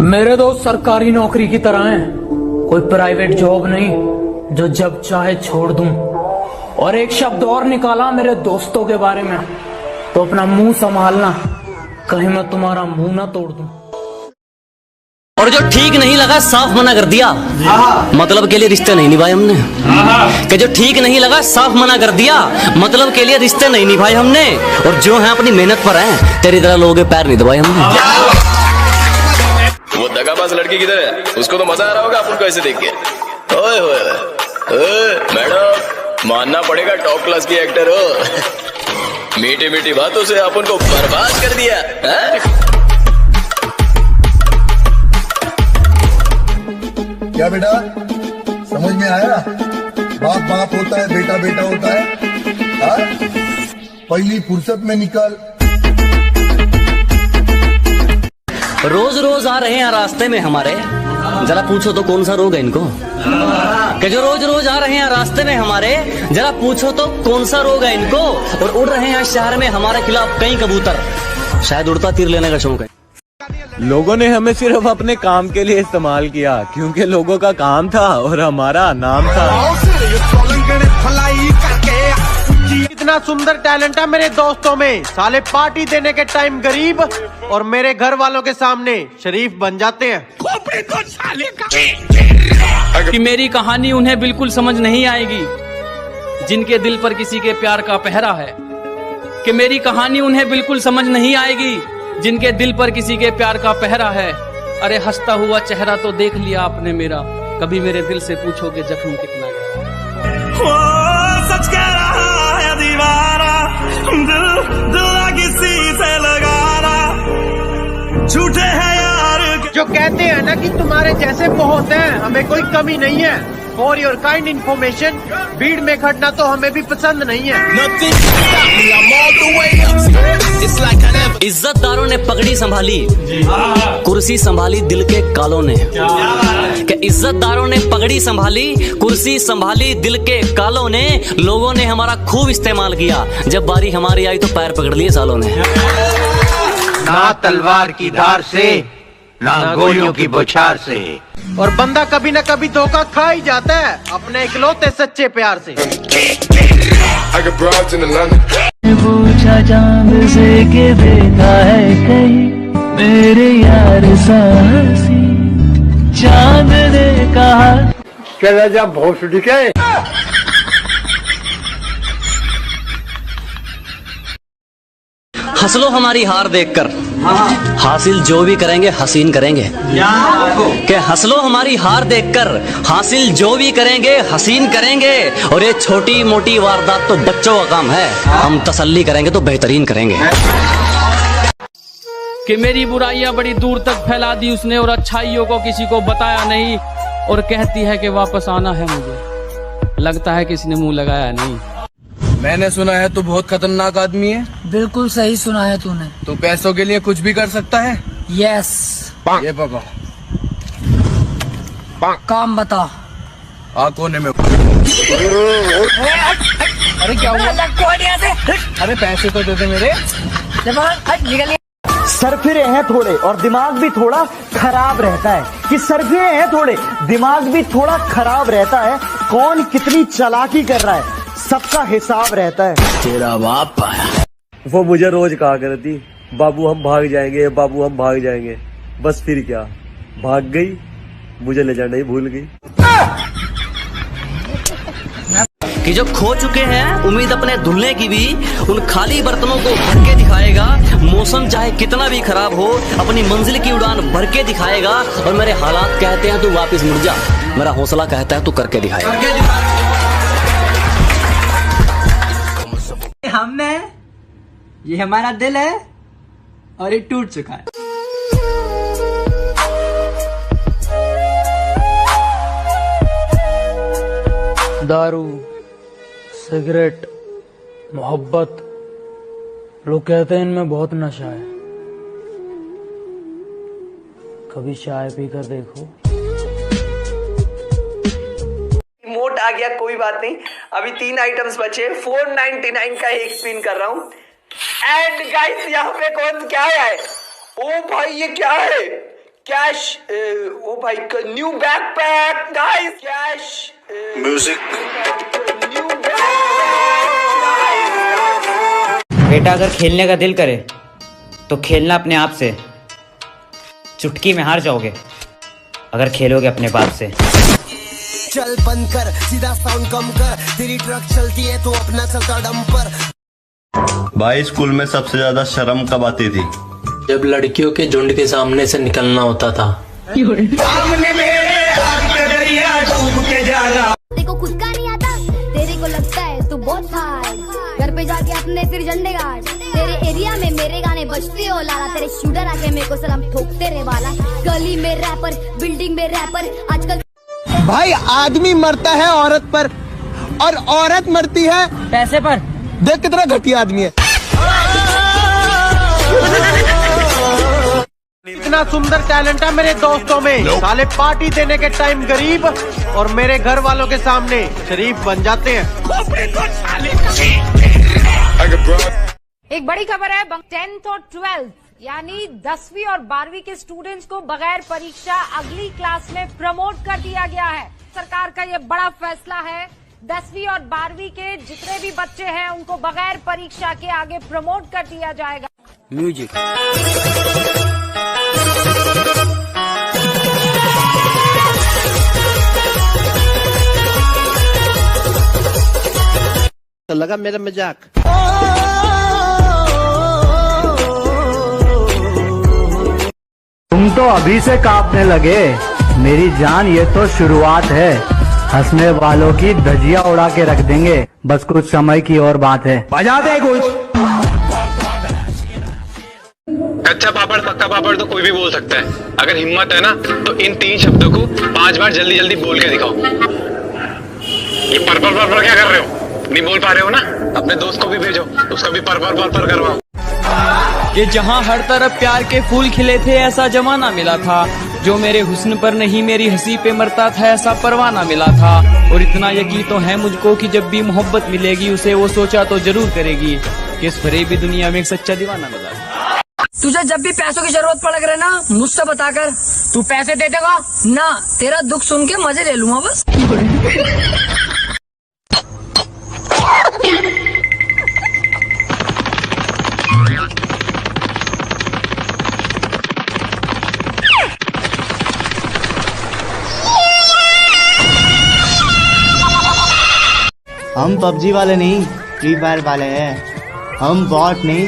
मेरे दोस्त सरकारी नौकरी की तरह हैं, कोई प्राइवेट जॉब नहीं जो जब चाहे छोड़ दूं। और एक शब्द और निकाला मेरे दोस्तों के बारे में तो अपना मुंह संभालना, कहीं मैं तुम्हारा मुंह ना तोड़ दूं। और जो ठीक नहीं लगा साफ मना कर दिया, मतलब के लिए रिश्ते नहीं निभाए हमने। कि जो ठीक नहीं लगा साफ मना कर दिया, मतलब के लिए रिश्ते नहीं निभाए हमने। और जो है अपनी मेहनत पर हैं, तेरी तरह लोगों के पैर नहीं दबाए हमने। वो दगाबाज लड़की किधर है? उसको तो मजा आ रहा होगा अपन को ऐसे देख के। ओए ओए मैडम, मानना पड़ेगा टॉप क्लास की एक्टर हो। मीठी मीठी बातों से अपन को बर्बाद कर दिया है? क्या बेटा समझ में आया? बाप बाप होता है, बेटा बेटा होता है। हाँ? पहली फुर्सत में निकल। रोज रोज आ रहे हैं रास्ते में हमारे, जरा पूछो तो कौन सा रोग है इनको। कि जो रोज रोज आ रहे हैं रास्ते में हमारे, जरा पूछो तो कौन सा रोग है इनको। और उड़ रहे हैं शहर में हमारे खिलाफ कई कबूतर, शायद उड़ता तीर लेने का शौक है। लोगों ने हमें सिर्फ अपने काम के लिए इस्तेमाल किया, क्योंकि लोगों का काम था और हमारा नाम था। इतना सुंदर टैलेंट है मेरे दोस्तों में, साले पार्टी देने के टाइम गरीब और मेरे घर वालों के सामने शरीफ बन जाते हैं। कि मेरी कहानी उन्हें बिल्कुल समझ नहीं आएगी जिनके दिल पर किसी के प्यार का पहरा है। कि मेरी कहानी उन्हें बिल्कुल समझ नहीं आएगी जिनके दिल पर किसी के प्यार का पहरा है। अरे हंसता हुआ चेहरा तो देख लिया आपने मेरा, कभी मेरे दिल से पूछोगे जख्म कितना गया। सच कह रहा है दीवाना, दिल किसी से लगाना, झूठे हैं यार जो कहते हैं ना कि तुम्हारे जैसे बहुत हैं, हमें कोई कमी नहीं है। फॉर योर काइंड इन्फॉर्मेशन, भीड़ में खड़ना तो हमें भी पसंद नहीं है। इज्जतदारों ने पगड़ी संभाली, कुर्सी संभाली दिल के कालों ने। कि इज्जतदारों ने पगड़ी संभाली, कुर्सी संभाली दिल के कालों ने। लोगों ने हमारा खूब इस्तेमाल किया, जब बारी हमारी आई तो पैर पकड़ लिए सालों ने। ना तलवार की धार से, ना गोलियों की बौछार से। और बंदा कभी न कभी धोखा खा ही जाता है अपने इकलौते सच्चे प्यार से। पूछा चांद से के देखा है कहीं मेरे यार सासी, चांद ने कहा चला जा भोसड़ी के। हंस लो हमारी हार देखकर, हासिल जो भी करेंगे हसीन करेंगे। कि हंस लो हमारी हार देखकर, हासिल जो भी करेंगे हसीन करेंगे। और ये छोटी मोटी वारदात तो बच्चों का काम है, हम तसल्ली करेंगे तो बेहतरीन करेंगे। कि मेरी बुराइयां बड़ी दूर तक फैला दी उसने और अच्छाइयों को किसी को बताया नहीं। और कहती है कि वापस आना है मुझे, लगता है किसी ने मुंह लगाया नहीं। मैंने सुना है तू बहुत खतरनाक आदमी है। बिल्कुल सही सुना है तूने। तू पैसों के लिए कुछ भी कर सकता है। यस। ये पका काम बता। कोने में। अरे क्या हुआ? अरे पैसे तो दे दे मेरे। सरफिरे हैं थोड़े और दिमाग भी थोड़ा खराब रहता है। कि सरफिरे हैं थोड़े, दिमाग भी थोड़ा खराब रहता है। कौन कितनी चालाकी कर रहा है सबका हिसाब रहता है। तेरा बाप आया। वो मुझे रोज कहा करती, बाबू हम भाग जाएंगे, बाबू हम भाग जाएंगे। बस फिर क्या, भाग गई, मुझे ले जाना ही भूल गई। कि जो खो चुके हैं उम्मीद अपने धुलने की भी, उन खाली बर्तनों को भर के दिखाएगा। मौसम चाहे कितना भी खराब हो, अपनी मंजिल की उड़ान भर के दिखाएगा। और मेरे हालात कहते हैं तू वापस मुड़ जा, मेरा हौसला कहता है तू करके दिखाएगा। हम है, ये हमारा दिल है और ये टूट चुका है। दारू, सिगरेट, मोहब्बत, लोग कहते हैं इनमें बहुत नशा है। कभी चाय पीकर देखो। रिमोट आ गया, कोई बात नहीं। अभी 3 आइटम्स बचे, 499 का एक स्पिन कर रहा हूँ। एंड गाइस यहाँ पे कौन क्या है? ओ भाई ये क्या है? कैश ओ भाई new backpack guys cash music new backpack बेटा अगर खेलने का दिल करे तो खेलना अपने आप से, चुटकी में हार जाओगे अगर खेलोगे अपने बाप से। चल बंद कर, सीधा साउंड कम कर, तेरी ट्रक चलती है तो अपना चलता डंपर। भाई स्कूल में सबसे ज्यादा शर्म कब आती थी? जब लड़कियों के झुंड के सामने से निकलना होता था। सामने मेरे आग का दरिया डूब के जा रहा। तेरे को खुद का नहीं आता, तेरे को लगता है तू बहुत हार्ड। घर पे जाके अपने फिर झंडे गाड़, तेरे एरिया में मेरे गाने बजते हो लाला, तेरे शूटर आके मेरे को सलाम ठोकते रे वाला। गली में रैपर, बिल्डिंग में रैपर, आजकल भाई आदमी मरता है औरत पर और औरत मरती है पैसे पर। देख कितना घटिया आदमी है। इतना सुंदर टैलेंट है मेरे दोस्तों में, साले पार्टी देने के टाइम गरीब और मेरे घर वालों के सामने शरीफ बन जाते हैं। एक बड़ी खबर है, 10th और 12th यानी 10वीं और 12वीं के स्टूडेंट्स को बगैर परीक्षा अगली क्लास में प्रमोट कर दिया गया है। सरकार का ये बड़ा फैसला है, 10वीं और 12वीं के जितने भी बच्चे हैं उनको बगैर परीक्षा के आगे प्रमोट कर दिया जाएगा। म्यूजिक तो लगा मेरा मजाक। तुम तो अभी से कांपने लगे, मेरी जान ये तो शुरुआत है। हंसने वालों की धजिया उड़ा के रख देंगे, बस कुछ समय की और बात है। बजा दे कुछ। कच्चा पापड़ पक्का पापड़ तो कोई भी बोल सकता है, अगर हिम्मत है ना तो इन 3 शब्दों को 5 बार जल्दी जल्दी बोल के दिखाओ। ये पर क्या कर रहे हो? नहीं बोल पा रहे हो ना? अपने दोस्त को भी भेजो, उसका भी पर करवाओ। कि जहाँ हर तरफ प्यार के फूल खिले थे ऐसा जमाना मिला था, जो मेरे हुस्न पर नहीं मेरी हंसी पे मरता था ऐसा परवाना मिला था। और इतना यकीन तो है मुझको कि जब भी मोहब्बत मिलेगी उसे वो सोचा तो जरूर करेगी कि इस फरेबी दुनिया में एक सच्चा दीवाना मिला। तुझे जब भी पैसों की जरूरत पड़ रही ना मुझसे बताकर, तू पैसे दे देगा ना, तेरा दुख सुन के मजे ले लूंगा बस। हम पबजी वाले नहीं, फ्री फायर वाले हैं। हम बॉट नहीं,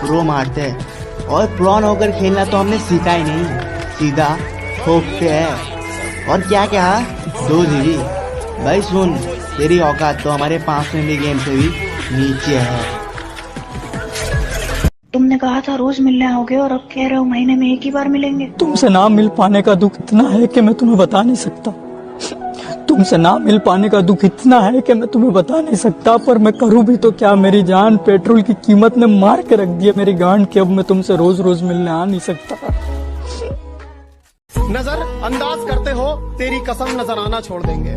प्रो मारते हैं। और प्रॉन होकर खेलना तो हमने सीखा ही नहीं, सीधा ठोकते हैं। और क्या कहा 2 जीबी? भाई सुन, तेरी औकात तो हमारे 5 मिनट गेम से भी नीचे है। तुमने कहा था रोज मिलने आओगे और अब कह रहे हो महीने में एक ही बार मिलेंगे। तुमसे ना मिल पाने का दुख इतना है कि मैं तुम्हें बता नहीं सकता। तुमसे ना मिल पाने का दुख इतना है कि मैं तुम्हें बता नहीं सकता, पर मैं करूं भी तो क्या। मेरी जान पेट्रोल की कीमत ने मार के रख दिया मेरी गांड की, अब मैं तुमसे रोज रोज मिलने आ नहीं सकता। नजर अंदाज करते हो तेरी कसम नजर आना छोड़ देंगे।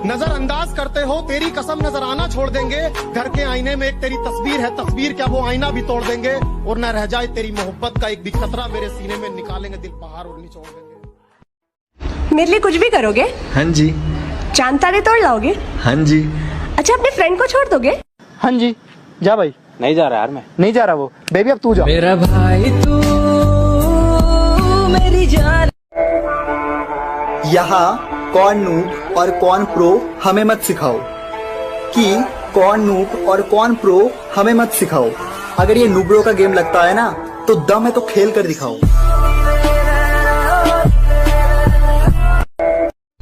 नजर अंदाज करते हो तेरी कसम नजर आना छोड़ देंगे। घर के आईने में एक तेरी तस्वीर है, तस्वीर क्या वो आईना भी तोड़ देंगे। और न रह जाए तेरी मोहब्बत का एक भी खतरा मेरे सीने में, निकालेंगे दिल पहाड़ और निचोड़ देंगे। मेरे लिए कुछ भी करोगे? हाँ जी। चांद तारे तोड़ लाओगे? हाँ जी। अच्छा अपने फ्रेंड को छोड़ दोगे? हाँ जी। जा भाई। नहीं जा रहा यार, मैं नहीं जा रहा वो। बेबी अब तू जा। मेरा भाई तू मेरी जान। यहाँ कौन नूब और कौन प्रो हमें मत सिखाओ, कि कौन नूब और कौन प्रो हमें मत सिखाओ। अगर ये नूबरों का गेम लगता है ना तो दम है तो खेल कर दिखाओ।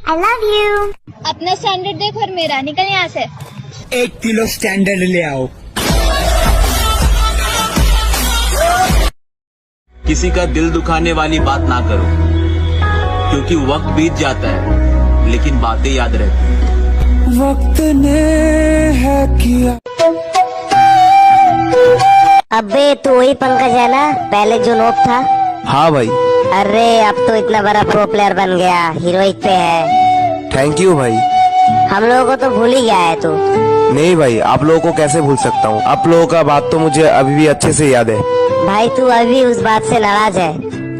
I love you. अपना स्टैंडर्ड देख और मेरा, निकल यहाँ से। 1 किलो स्टैंडर्ड ले आओ। किसी का दिल दुखाने वाली बात ना करो, क्योंकि वक्त बीत जाता है लेकिन बातें याद रहती हैं। वक्त ने है किया। अबे तो वही पंकज है ना, पहले जो नोब था? हाँ भाई। अरे अब तो इतना बड़ा प्रो प्लेयर बन गया, हीरोइक पे है। थैंक यू भाई। हम लोगों को तो भूल ही गया है तू। नहीं भाई, आप लोगों को कैसे भूल सकता हूँ। आप लोगों का बात तो मुझे अभी भी अच्छे से याद है। भाई तू अभी उस बात से नाराज है?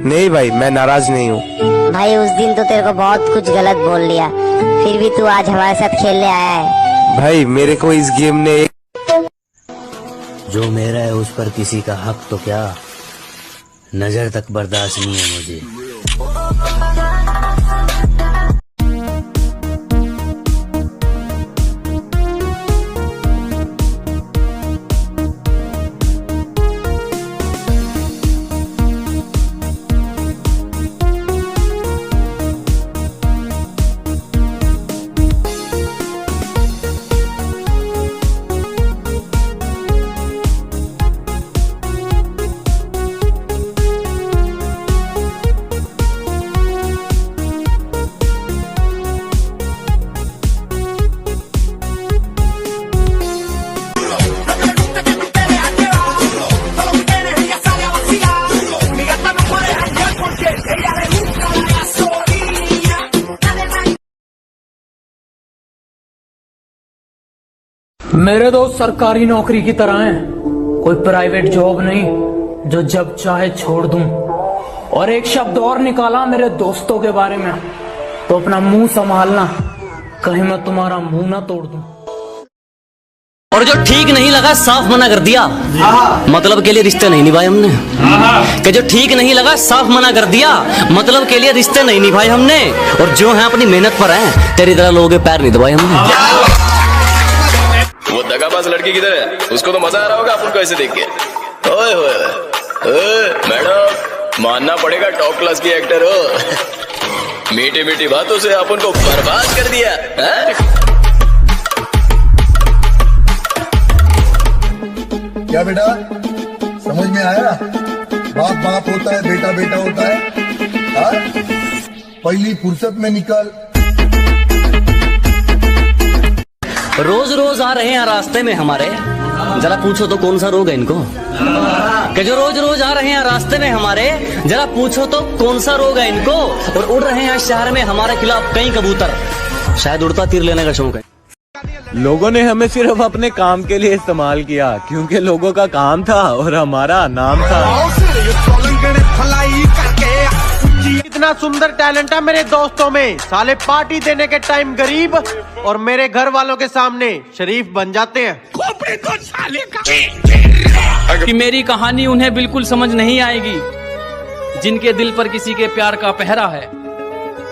नहीं भाई, मैं नाराज नहीं हूँ। भाई उस दिन तो तेरे को बहुत कुछ गलत बोल लिया, फिर भी तू आज हमारे साथ खेलने आया है। भाई मेरे को इस गेम ने जो मेरा है उस पर किसी का हक तो क्या, नजर तक बर्दाश्त नहीं है मुझे। मेरे दोस्त सरकारी नौकरी की तरह हैं, कोई प्राइवेट जॉब नहीं जो जब चाहे छोड़ दूं। और एक शब्द और निकाला मेरे दोस्तों के बारे में तो अपना मुंह संभालना, कहीं मैं तुम्हारा मुंह ना तोड़ दूं। और जो ठीक नहीं लगा साफ मना कर दिया, मतलब के लिए रिश्ते नहीं निभाए हमने। कि जो ठीक नहीं लगा साफ मना कर दिया, मतलब के लिए रिश्ते नहीं निभाए हमने। और जो है अपनी मेहनत पर हैं, तेरी तरह लोगों के पैर नहीं दबाए हमने। वो दगाबाज लड़की किधर है? उसको तो मजा आ रहा होगा अपन को ऐसे देख के। ओए ओए मैडम, मानना पड़ेगा टॉप क्लास की एक्टर हो। मीठी मीठी बातों से अपन को बर्बाद कर दिया है? क्या बेटा समझ में आया? बाप बाप होता है, बेटा बेटा होता है। हाँ? पहली फुर्सत में निकल। रोज रोज आ रहे हैं रास्ते में हमारे, जरा पूछो तो कौन सा रोग है इनको। कि जो रोज रोज आ रहे हैं रास्ते में हमारे, जरा पूछो तो कौन सा रोग है इनको। और उड़ रहे हैं शहर में हमारे खिलाफ कई कबूतर, शायद उड़ता तीर लेने का शौक है। लोगों ने हमें सिर्फ अपने काम के लिए इस्तेमाल किया, क्योंकि लोगों का काम था और हमारा नाम था। इतना सुंदर टैलेंट है मेरे दोस्तों में, साले पार्टी देने के टाइम गरीब और मेरे घर वालों के सामने शरीफ बन जाते हैं। कि मेरी कहानी उन्हें बिल्कुल समझ नहीं आएगी जिनके दिल पर किसी के प्यार का पहरा है।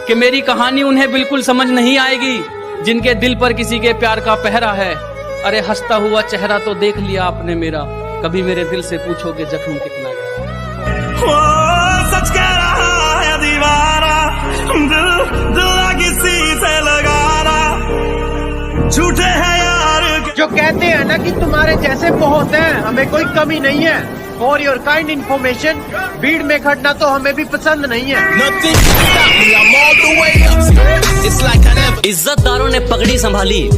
कि मेरी कहानी उन्हें बिल्कुल समझ नहीं आएगी जिनके दिल पर किसी के प्यार का पहरा है। अरे हंसता हुआ चेहरा तो देख लिया आपने मेरा, कभी मेरे दिल से पूछोगे जख्म कितना गया। सच कह रहा है दीवारा, दिल किसी से लगा रहा, झूठे हैं यार जो कहते हैं ना कि तुम्हारे जैसे बहुत हैं, हमें कोई कमी नहीं है। फॉर योर काइंड इन्फॉर्मेशन, भीड़ में खड़ना तो हमें भी पसंद नहीं है। इज्जतदारों ने पगड़ी संभाली,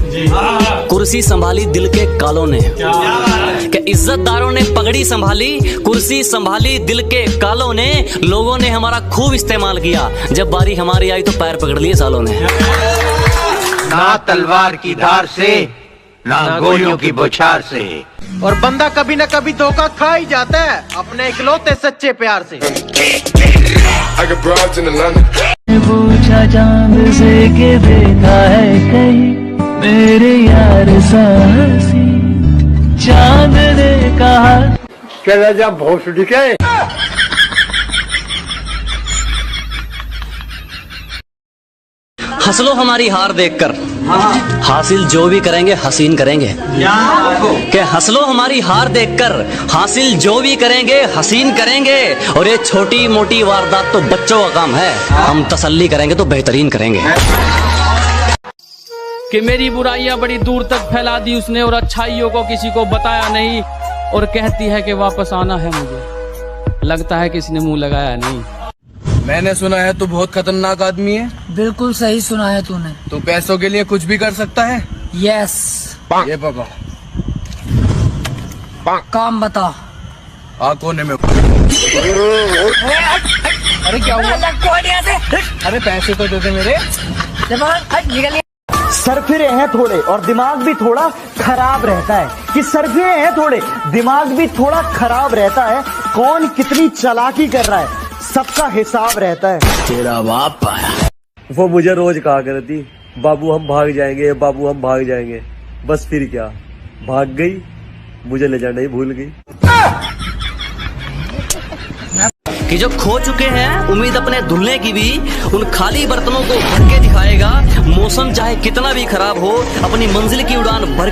कुर्सी संभाली दिल के कालों ने। कि इज्जतदारों ने पगड़ी संभाली, कुर्सी संभाली दिल के कालों ने। लोगों ने हमारा खूब इस्तेमाल किया, जब बारी हमारी आई तो पैर पकड़ लिए सालों ने। ना तलवार की धार से, ना गोलियों की बौछार से। और बंदा कभी न कभी धोखा खा ही जाता है अपने इकलौते सच्चे प्यार से। पूछा चांद से के देखा है कहीं मेरे यार साहसी, चांद ने कहा चला जा भोसड़ी के। हंस लो हमारी हार देखकर, हासिल जो भी करेंगे हसीन करेंगे। कि हंस लो हमारी हार देखकर, हासिल जो भी करेंगे हसीन करेंगे। और ये छोटी मोटी वारदात तो बच्चों का काम है, हम तसल्ली करेंगे तो बेहतरीन करेंगे। कि मेरी बुराइयां बड़ी दूर तक फैला दी उसने और अच्छाइयों को किसी को बताया नहीं। और कहती है कि वापस आना है मुझे, लगता है किसी ने मुंह लगाया नहीं। मैंने सुना है तू बहुत खतरनाक आदमी है। बिल्कुल सही सुना है तूने। तू पैसों के लिए कुछ भी कर सकता है। यस। ये पकड़, काम बता। कोने में। अरे क्या हुआ? अरे पैसे तो दे दे मेरे। सरफिरे हैं थोड़े और दिमाग भी थोड़ा खराब रहता है। कि सरफिरे हैं थोड़े, दिमाग भी थोड़ा खराब रहता है। कौन कितनी चालाकी कर रहा है सबका हिसाब रहता है। तेरा बाप पाया। वो मुझे रोज कहा करती, बाबू हम भाग जाएंगे, बाबू हम भाग जाएंगे। बस फिर क्या, भाग गई, मुझे ले जाना ही भूल गई। कि जो खो चुके हैं उम्मीद अपने धुलने की भी, उन खाली बर्तनों को भर के दिखाएगा। मौसम चाहे कितना भी खराब हो, अपनी मंजिल की उड़ान भर